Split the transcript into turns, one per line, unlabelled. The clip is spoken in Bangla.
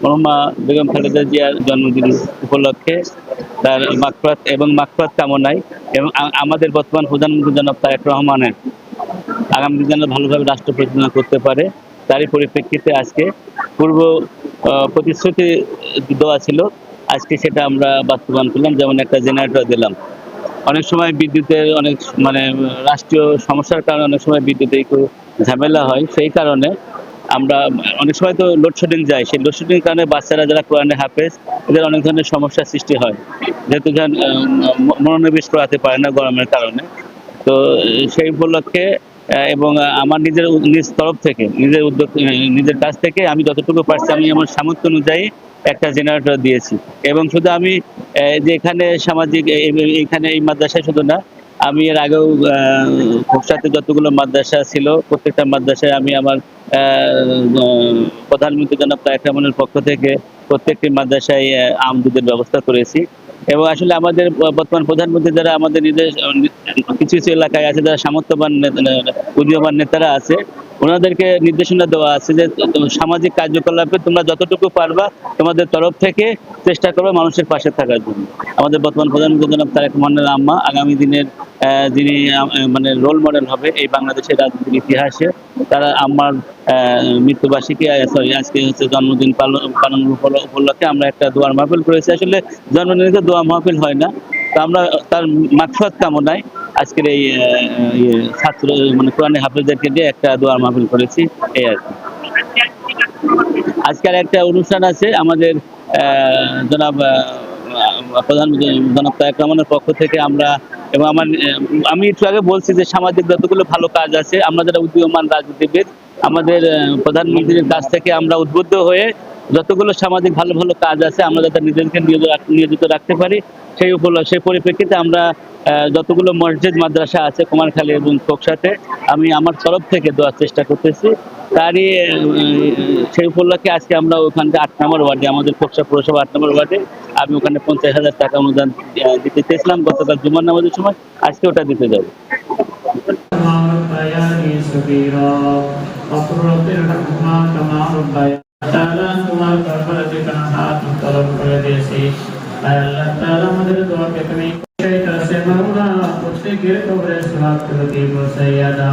মরহুমা বেগম খালেদা জিয়ার জন্মদিন উপলক্ষে তার মাগফিরাত কামনায় এবং আমাদের বর্তমান প্রধানমন্ত্রী জনাব তারেক রহমানের আগামী দিনে যেন ভালোভাবে রাষ্ট্র পরিচালনা করতে পারে, তারই পরিপ্রেক্ষিতে আজকে পূর্ব প্রতিশ্রুতি দেওয়া ছিল, আজকে সেটা আমরা বাস্তবায়ন করলাম। যেমন একটা জেনারেটর দিলাম। অনেক সময় বিদ্যুতের অনেক রাষ্ট্রীয় সমস্যার কারণে অনেক সময় বিদ্যুতে একটু ঝামেলা হয়, সেই কারণে আমরা অনেক সময় তো লোডশেডিং যায়, সেই লোডশেডিংয়ের কারণে বাচ্চারা যারা কোরআনে হাফেজ এদের অনেক ধরনের সমস্যার সৃষ্টি হয়, যেহেতু মনোনিবেশ করাতে পারে না গরমের কারণে। তো সেই উপলক্ষে এবং আমার নিজ তরফ থেকে নিজের কাছ থেকে আমি যতটুকু পারছি আমি আমার সামর্থ্য অনুযায়ী একটা জেনারেটর দিয়েছি। এবং শুধু আমি যে এখানে এখানে এই মাদ্রাসায় শুধু না, আমি এর আগেও খোকসাতে যতগুলো মাদ্রাসা ছিল প্রত্যেকটা মাদ্রাসায় আমি আমার প্রধানমন্ত্রী জনাব তারেক রহমানের পক্ষ থেকে প্রত্যেকটি মাদ্রাসায় দুধের ব্যবস্থা করেছি। এবং আসলে আমাদের বর্তমান প্রধানমন্ত্রী যারা আমাদের কিছু কিছু এলাকায় আছে, যারা সামর্থ্যবান উদীয়মান নেতারা আছে, ওনাদেরকে নির্দেশনা দেওয়া আছে যে সামাজিক কার্যকলাপে তোমরা যতটুকু পারবা তোমাদের তরফ থেকে চেষ্টা করবে মানুষের পাশে থাকার জন্য। আমাদের বর্তমান প্রধানমন্ত্রী জনাব তারেক রহমানের আম্মা আগামী দিনের যিনি মানে রোল মডেল হবে এই বাংলাদেশের রাজনীতির ইতিহাসে, তারা আম্মার মৃত্যুবার্ষিকী আজকে হচ্ছে জন্মদিন পালন উপলক্ষে আমরা একটা দোয়ার মাহফিল করেছি। আসলে জন্মদিনে তো দোয়া মাহফিল হয় না, তো আমরা তার মাগফিরাত কামনায় আজকের এই ছাত্র কোরআনে হাফেজদেরকে দিয়ে একটা দোয়ার মাহফিল করেছি, এই আর কি। আজকের একটা অনুষ্ঠান আছে আমাদের জনাব প্রধানমন্ত্রী জনাব তারেক রহমানের পক্ষ থেকে আমরা, এবং আমি একটু আগে বলছি যে সামাজিক যতগুলো ভালো কাজ আছে, আমরা যারা উদীয়মান রাজনীতিবিদ আমাদের প্রধানমন্ত্রীর কাছ থেকে আমরা উদ্বুদ্ধ হয়ে যতগুলো সামাজিক ভালো ভালো কাজ আছে আমরা যাতে নিজেদেরকে নিয়োজিত রাখতে পারি, সেই পরিপ্রেক্ষিতে আমরা যতগুলো মসজিদ মাদ্রাসা আছে কুমারখালী এবং খোকসাতে আমি আমার তরফ থেকে দেওয়ার চেষ্টা করতেছি। তারই সেই উপলক্ষে আজকে আমরা ওখানে ৮ নম্বর ওয়ার্ডে, আমাদের খোকসা পৌরসভা ৮ নম্বর ওয়ার্ডে আমি ওখানে ৫০,০০০ টাকা অনুদান দিতে চেয়েছিলাম গতকাল জুমার নামাজের সময়, আজকে ওটা দিতে যাবো।
প্রত্যেকের কবরে সওয়াব করে দিব সাইয়্যিদা।